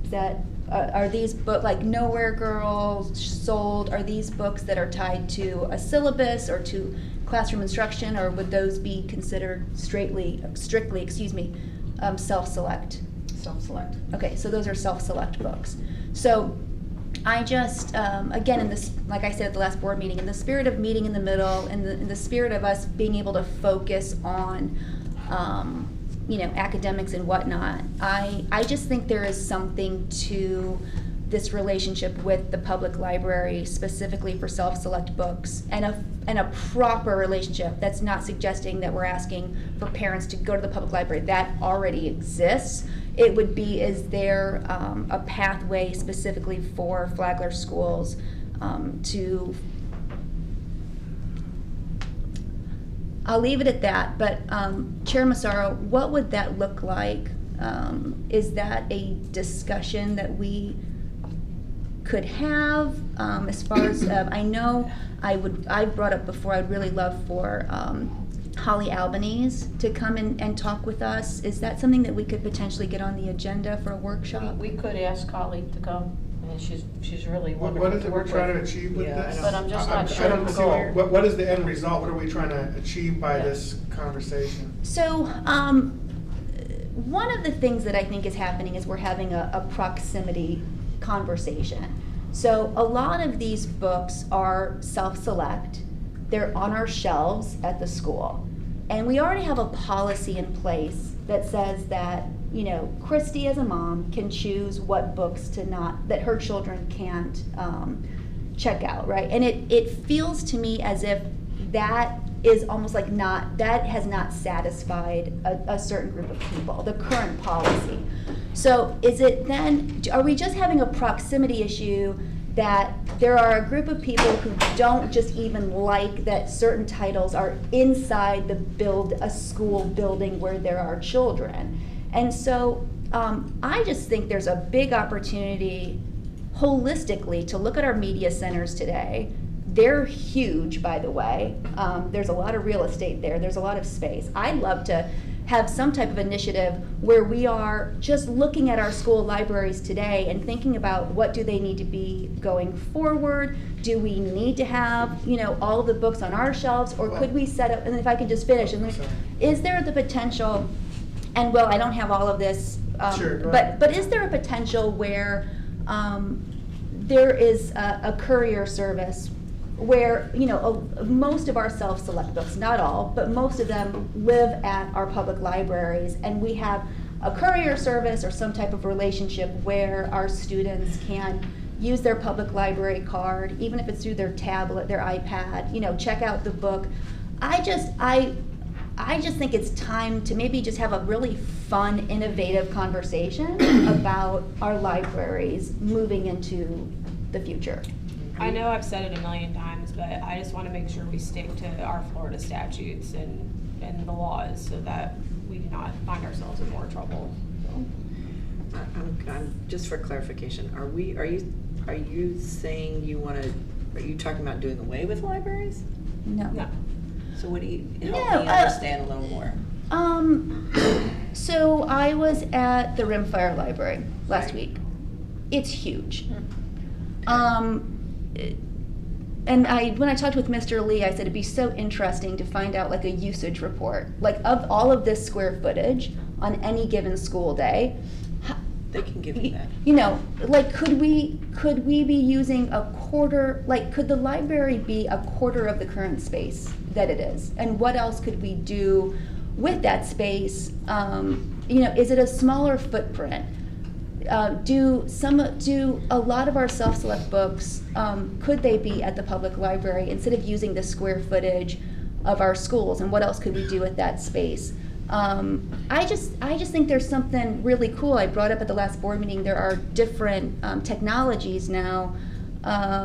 Is that are these books, like Nowhere Girl, Sold, are these books that are tied to a syllabus or to classroom instruction, or would those be considered strictly, self-select? Self-select. Okay, so those are self-select books. So I just, again, in this, like I said at the last board meeting, in the spirit of meeting in the middle, in the spirit of us being able to focus on, academics and whatnot, I just think there is something to this relationship with the public library, specifically for self-select books, and a proper relationship that's not suggesting that we're asking for parents to go to the public library. That already exists. It would be, is there a pathway specifically for Flagler schools to, I'll leave it at that, but Chair Massaro, what would that look like? Is that a discussion that we could have as far as, I know I've brought up before, I'd really love for Holly Albanese to come and talk with us. Is that something that we could potentially get on the agenda for a workshop? We could ask Holly to come, and she's really What wonderful is to it we're work trying to with. achieve with Yeah, this? But I'm just not I sure don't of the see goal. what is the end result? What are we trying to achieve by this conversation? So, one of the things that I think is happening is we're having a proximity conversation. So a lot of these books are self-select. They're on our shelves at the school. And we already have a policy in place that says that, Christy as a mom can choose what books that her children can't check out, right? And it feels to me as if that is almost like that has not satisfied a certain group of people, the current policy. So is it then, are we just having a proximity issue that there are a group of people who don't just even like that certain titles are inside a school building where there are children? And so I just think there's a big opportunity holistically to look at our media centers today. They're huge, by the way. There's a lot of real estate there. There's a lot of space. I'd love to have some type of initiative where we are just looking at our school libraries today and thinking about what do they need to be going forward. Do we need to have, all of the books on our shelves, or could we set up, and if I could just finish, is there the potential, and I don't have all of this, Sure, go ahead. but is there a potential where there is a courier service where, most of our self-select books, not all, but most of them live at our public libraries, and we have a courier service or some type of relationship where our students can use their public library card, even if it's through their tablet, their iPad, check out the book. I just think it's time to maybe just have a really fun, innovative conversation about our libraries moving into the future. I know I've said it a million times, but I just want to make sure we stick to our Florida statutes and the laws so that we do not find ourselves in more trouble. I'm just for clarification, are you saying are you talking about doing away with libraries? No. So what do you, help No, me understand a little more? So I was at the Rimfire Library last Right. week. It's huge. And when I talked with Mr. Lee, I said it'd be so interesting to find out like a usage report, like of all of this square footage on any given school day. They can give you that. Like could we be using a quarter, like could the library be a quarter of the current space that it is? And what else could we do with that space? Is it a smaller footprint? Do a lot of our self-select books, could they be at the public library instead of using the square footage of our schools? And what else could we do with that space? I just think there's something really cool. I brought up at the last board meeting, there are different technologies now. The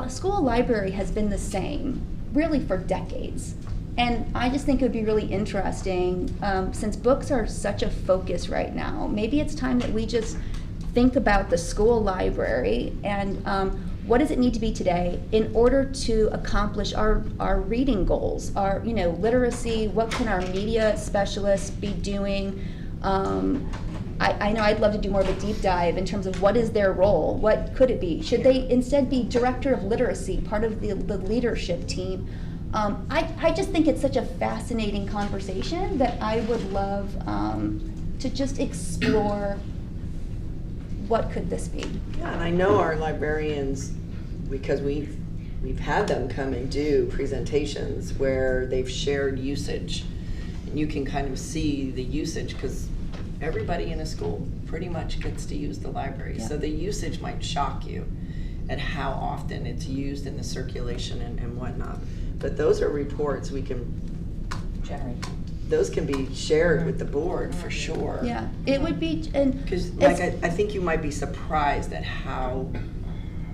school library has been the same really for decades. And I just think it would be really interesting, since books are such a focus right now, maybe it's time that we just think about the school library and what does it need to be today in order to accomplish our reading goals, our literacy, what can our media specialists be doing, I know I'd love to do more of a deep dive in terms of what is their role, what could it be? Should they instead be director of literacy, part of the leadership team? I just think it's such a fascinating conversation that I would love to just explore what could this be. Yeah, and I know our librarians, because we've had them come and do presentations where they've shared usage. And you can kind of see the usage, because everybody in a school pretty much gets to use the library. Yeah. So the usage might shock you at how often it's used in the circulation and whatnot. But those are reports we can Generate. Those can be shared with the board for sure. Yeah, it would be, and Because like I think you might be surprised at how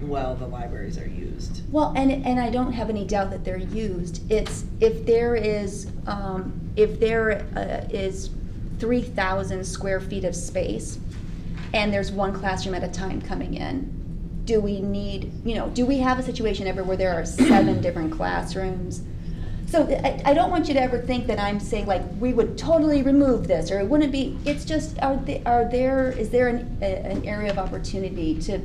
well the libraries are used. well, and I don't have any doubt that they're used. It's if there is 3,000 square feet of space, and there's one classroom at a time coming in, do we need, do we have a situation ever where there are 7 different classrooms? So I don't want you to ever think that I'm saying like we would totally remove this, or it wouldn't be. It's just is there an area of opportunity to?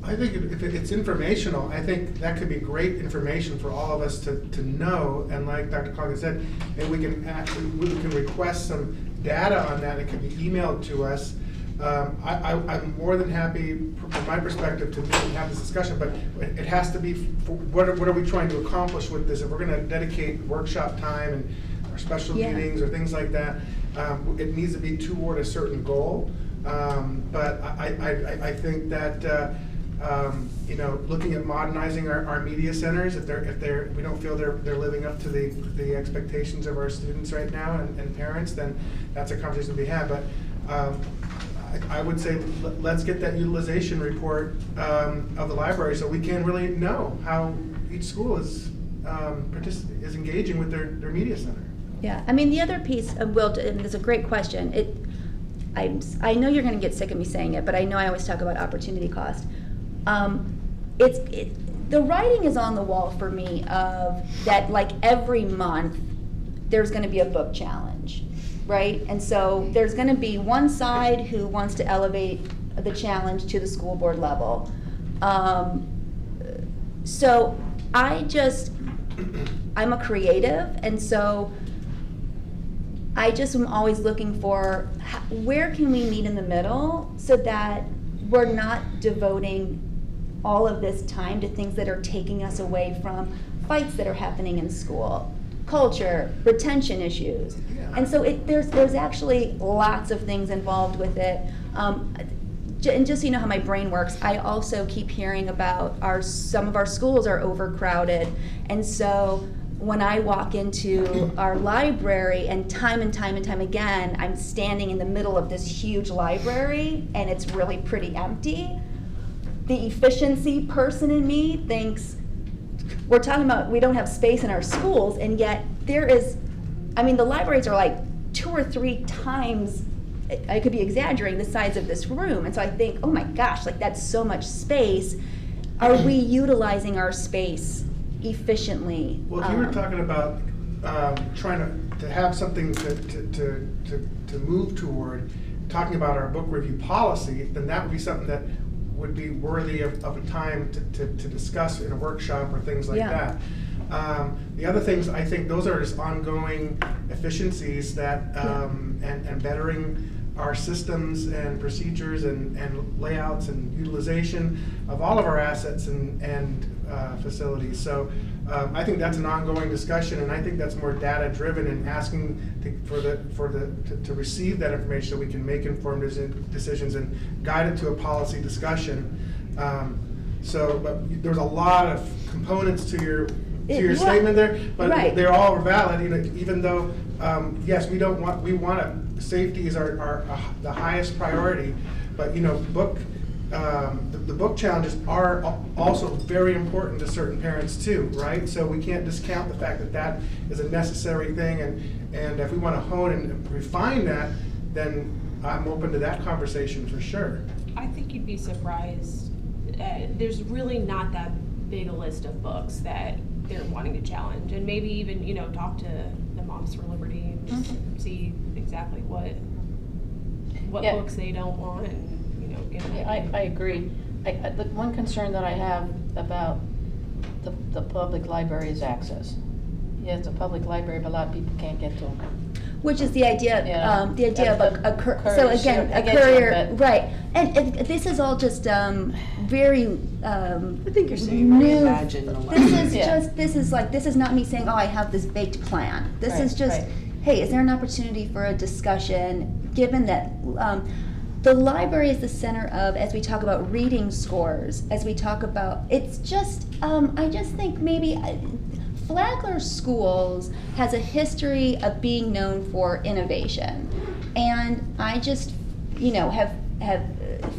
I think if it's informational, I think that could be great information for all of us to know. And like Dr. Coggin said, maybe we can request some data on that. It can be emailed to us. I'm more than happy, from my perspective, to meet and have this discussion, but it has to be, what are we trying to accomplish with this? If we're gonna dedicate workshop time and our special meetings or things like that, it needs to be toward a certain goal. But I think that, looking at modernizing our media centers, if we don't feel they're living up to the expectations of our students right now and parents, then that's a conversation to be had. But I would say let's get that utilization report of the library so we can really know how each school is engaging with their media center. Yeah, I mean the other piece, Will, and it's a great question. I know you're going to get sick of me saying it, but I know I always talk about opportunity cost. The writing is on the wall for me of that, like every month there's going to be a book challenge. Right? And so there's going to be one side who wants to elevate the challenge to the school board level. So I'm a creative, and so I just am always looking for where can we meet in the middle so that we're not devoting all of this time to things that are taking us away from fights that are happening in school, culture, retention issues. And so there's actually lots of things involved with it. And just so you know how my brain works, I also keep hearing about some of our schools are overcrowded. And so when I walk into our library, and time again, I'm standing in the middle of this huge library and it's really pretty empty, the efficiency person in me thinks, we're talking about we don't have space in our schools, and yet the libraries are like 2 or 3 times, I could be exaggerating, the size of this room. And so I think, oh my gosh, like that's so much space. Are we utilizing our space efficiently? Well, if you were talking about trying to have something to move toward, talking about our book review policy, then that would be something that would be worthy of a time to discuss in a workshop or things like that. The other things, I think those are just ongoing efficiencies that and bettering our systems and procedures and layouts and utilization of all of our assets and facilities. So I think that's an ongoing discussion, and I think that's more data driven and asking to receive that information so we can make informed decisions and guide it to a policy discussion. But there's a lot of components to your statement there, but they're all valid. Even though yes, we want safety is the highest priority, but the book challenges are also very important to certain parents too, right? So we can't discount the fact that is a necessary thing, and if we want to hone and refine that, then I'm open to that conversation for sure. I think you'd be surprised. There's really not that big a list of books that they're wanting to challenge, and maybe even talk to the Moms for Liberty and see exactly what what Yeah. books they don't want and, you know, get them. I agree. The one concern that I have about the public library is access. Yeah, it's a public library, but a lot of people can't get to them. Which is the idea, Yeah. the idea of a so Courier, again, I a get you, courier, but- right. And this is all just very I think you're saying new. reimagine the This library. is Yeah. just, this is not me saying, oh, I have this baked plan. This Right, is just, right. hey, is there an opportunity for a discussion, given that the library is the center of, as we talk about reading scores, as we talk about, it's just, I just think maybe Flagler Schools has a history of being known for innovation. And I just, you know, have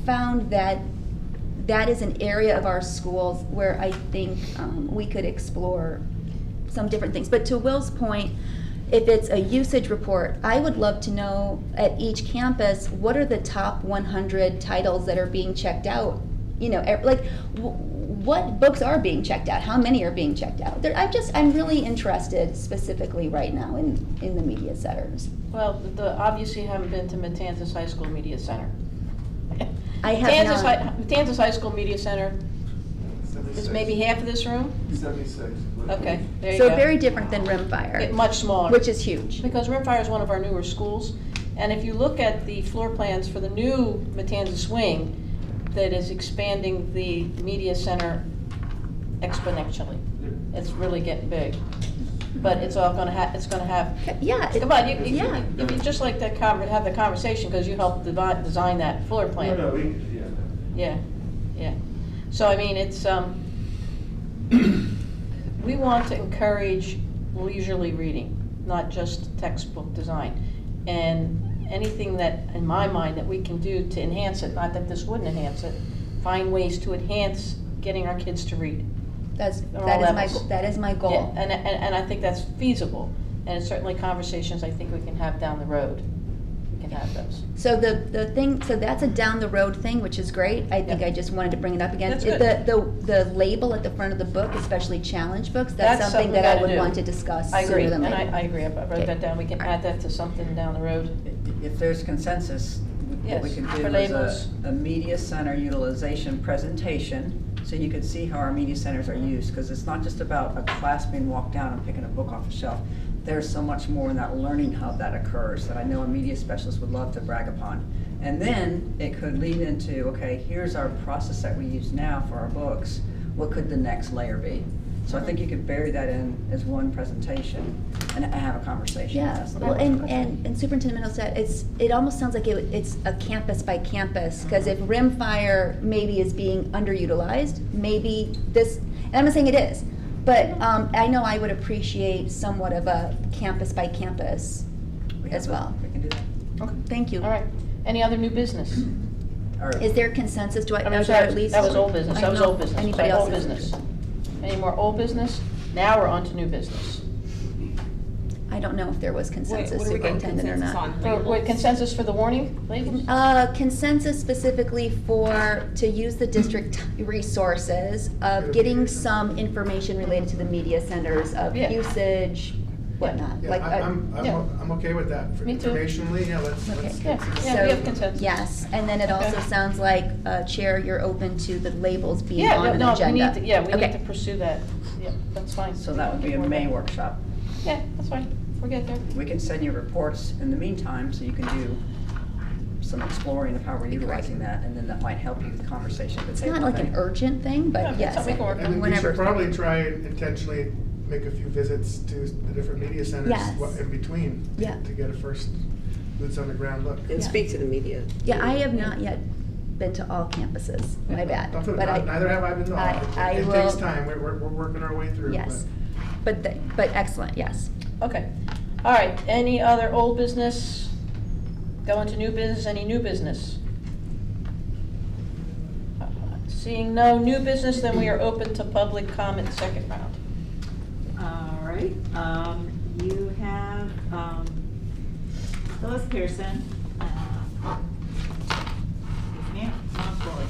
found that that is an area of our schools where I think we could explore some different things. But to Will's point, if it's a usage report, I would love to know at each campus, what are the top 100 titles that are being checked out? You know, like what books are being checked out? How many are being checked out? I'm really interested specifically right now in the media centers. Well, obviously you haven't been to Matanzas High School Media Center. I have not. Matanzas High School Media Center is maybe half of this room? 76. Okay, there you So go. very different than Rimfire, Much smaller. which is huge. Because Rimfire is one of our newer schools, and if you look at the floor plans for the new Matanzas wing, that is expanding the media center exponentially. It's really getting big. But it's all gonna it's gonna have, Yeah. come on, yeah. if you just like that have the conversation, because you helped design that floor plan. No, Yeah, yeah. So, I mean, it's, we want to encourage leisurely reading, not just textbook design. And anything that, in my mind, that we can do to enhance it, not that this wouldn't enhance it, find ways to enhance getting our kids to read. That all levels. is my goal. Yeah, and I think that's feasible. And it's certainly conversations I think we can have down the road. We can have those. So so that's a down the road thing, which is great. I think Yeah. I just wanted to bring it up again. That's good. The label at the front of the book, especially challenge books, That's that's something something we that I gotta would do. want to discuss I agree, sooner than and later. I agree. I wrote Okay. that down. We can add that to something down the road. If there's consensus, what we Yes, can for do is labels. a media center utilization presentation, so you can see how our media centers are used, because it's not just about a class being walked down and picking a book off the shelf. There's so much more in that learning hub that occurs that I know a media specialist would love to brag upon. And then it could lead into, okay, here's our process that we use now for our books. What could the next layer be? So I think you could bury that in as one presentation and have a conversation. Yeah, That's the well, whole and Superintendent Mendel said, it almost sounds like it's a campus by campus, because if Rimfire maybe is being underutilized, maybe this, and I'm not saying it is, but I know I would appreciate somewhat of a campus by campus We as have well. that. We can do that. Okay. Thank you. All right. Any other new business? All right. Is there consensus? Do I, I mean, are there at least? that was old business. I That was know old business. Anybody else? Old business. Any more old business? Now we're on to new business. I don't know if there was consensus, What are we getting Superintendent, or consensus not. on? Wait, consensus for the warning labels? Consensus specifically to use the district resources of getting some information related to the media centers of Yeah. usage, whatnot. Yeah, Like, yeah. I'm okay with that. Me too. Informationally, yeah, let's Okay. get Yeah, some. yeah, So, we have consensus. Yes, and then it also Okay. sounds like, Chair, you're open to the labels being Yeah, on an no, agenda. we need to, yeah, we need Okay. to pursue that. Yeah, that's fine. So that would be a May workshop. Yeah, that's fine. We'll get there. We can send you reports in the meantime, so you can do some exploring of how we're utilizing that, and then that might help you with the conversation. It's not like an urgent thing, Yeah, but it's yes, something we can work on. And we whenever. should probably try and intentionally make a few visits to the different media centers Yes. in between. Yeah. To get a first boots on the ground look. And speak to the media. Yeah, I have not yet been to all campuses, my bad. Don't feel But bad. Neither have I been to all. I It will- takes time. We're working our way through. Yes, but excellent, yes. Okay. All right, any other old business? Go into new business, any new business? Seeing no new business, then we are open to public comment second round. All right, you have, Phyllis Pearson, excuse me, Mom Floyd.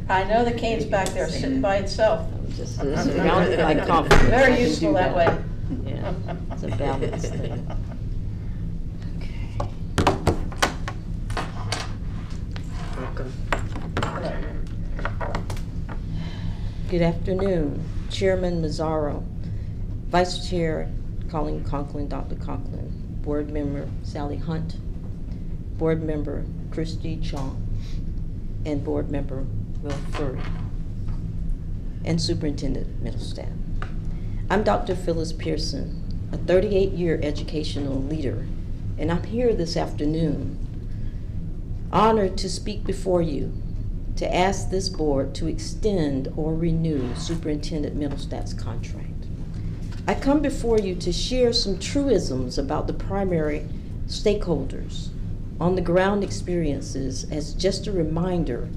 I know the cane's back there sitting by itself. Just- Very useful that way. It's a balance thing. Welcome. Good afternoon, Chairman Mazzaro, Vice Chair Colleen Conklin, Dr. Conklin, Board Member Sally Hunt, Board Member Christy Chong, and Board Member Will Furry, and Superintendent Middlestaff. I'm Dr. Phyllis Pearson, a 38-year educational leader, and I'm here this afternoon honored to speak before you to ask this board to extend or renew Superintendent Middlestaff's contract. I come before you to share some truisms about the primary stakeholders, on the ground experiences, as just a reminder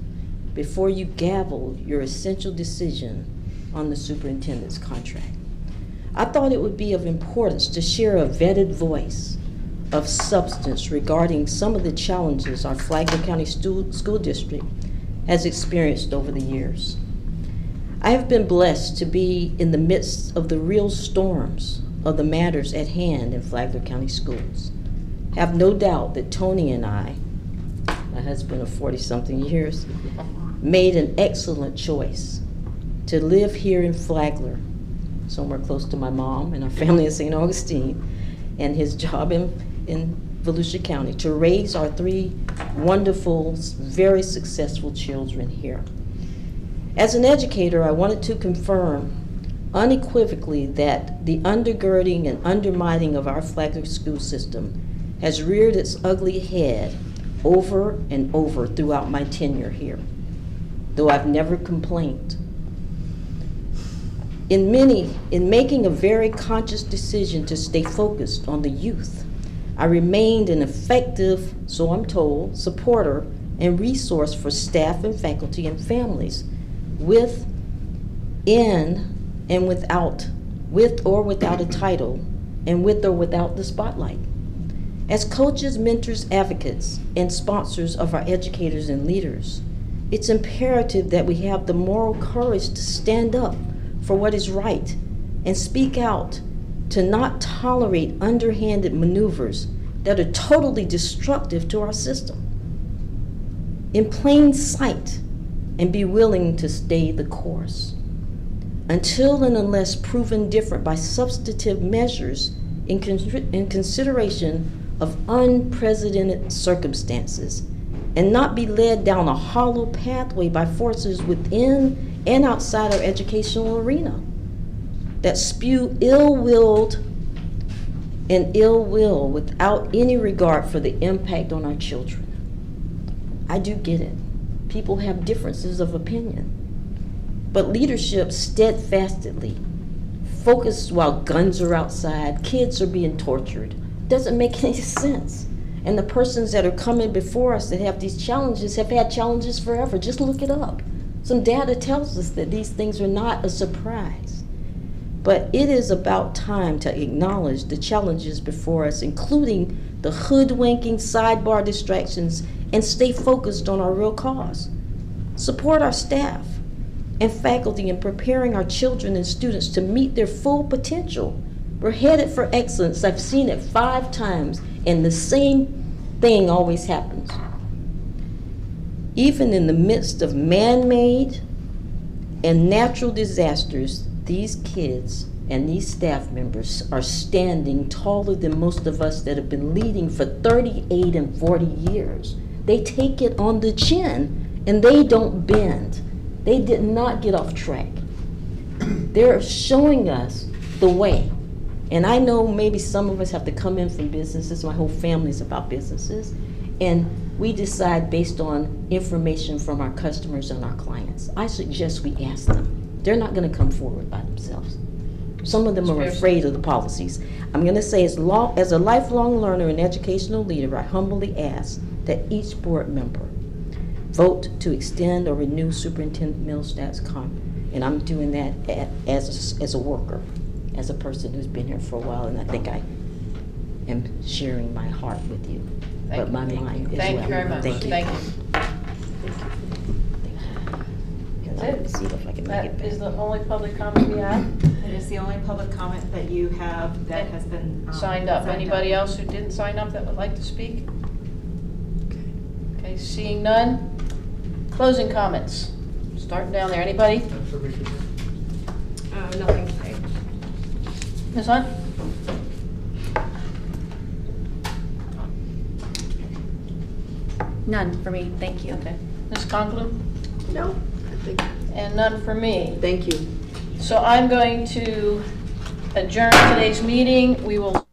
before you gavel your essential decision on the superintendent's contract. I thought it would be of importance to share a vetted voice of substance regarding some of the challenges our Flagler County School District has experienced over the years. I have been blessed to be in the midst of the real storms of the matters at hand in Flagler County Schools. Have no doubt that Tony and I, my husband of 40-something years, made an excellent choice to live here in Flagler, somewhere close to my mom and our family in St. Augustine, and his job in Volusia County, to raise our three wonderful, very successful children here. As an educator, I wanted to confirm unequivocally that the undergirding and undermining of our Flagler school system has reared its ugly head over and over throughout my tenure here, though I've never complained. In making a very conscious decision to stay focused on the youth, I remained an effective, so I'm told, supporter and resource for staff and faculty and families with or without a title, and with or without the spotlight. As coaches, mentors, advocates, and sponsors of our educators and leaders, it's imperative that we have the moral courage to stand up for what is right and speak out, to not tolerate underhanded maneuvers that are totally destructive to our system. In plain sight, and be willing to stay the course. Until and unless proven different by substantive measures in consideration of unprecedented circumstances, and not be led down a hollow pathway by forces within and outside our educational arena that spew ill will without any regard for the impact on our children. I do get it. People have differences of opinion. But leadership steadfastly, focused while guns are outside, kids are being tortured, doesn't make any sense. And the persons that are coming before us that have these challenges have had challenges forever. Just look it up. Some data tells us that these things are not a surprise. But it is about time to acknowledge the challenges before us, including the hoodwinking sidebar distractions, and stay focused on our real cause. Support our staff and faculty in preparing our children and students to meet their full potential. We're headed for excellence. I've seen it 5 times, and the same thing always happens. Even in the midst of man-made and natural disasters, these kids and these staff members are standing taller than most of us that have been leading for 38 and 40 years. They take it on the chin, and they don't bend. They did not get off track. They're showing us the way. And I know maybe some of us have to come in from businesses. My whole family's about businesses. And we decide based on information from our customers and our clients. I suggest we ask them. They're not going to come forward by themselves. Some of them are afraid of the policies. I'm going to say, as a lifelong learner and educational leader, I humbly ask that each board member vote to extend or renew Superintendent Middlestaff's contract. And I'm doing that as a worker, as a person who's been here for a while, and I think I am sharing my heart with you, but my mind as well. Thank you very much. Thank you. Thank you. That's See it? if I can make That it is big. the only public comment we have It is the only public comment that you have that has been signed up. signed Anybody else who didn't sign up that would like to speak? Okay, seeing none. Closing comments. Starting down there. Anybody? That's what we should do. Nothing to say. Ms. Hunt? None for me, thank you. Okay. Ms. Conklin? No, I think, And none for me. thank you. So I'm going to adjourn today's meeting. We will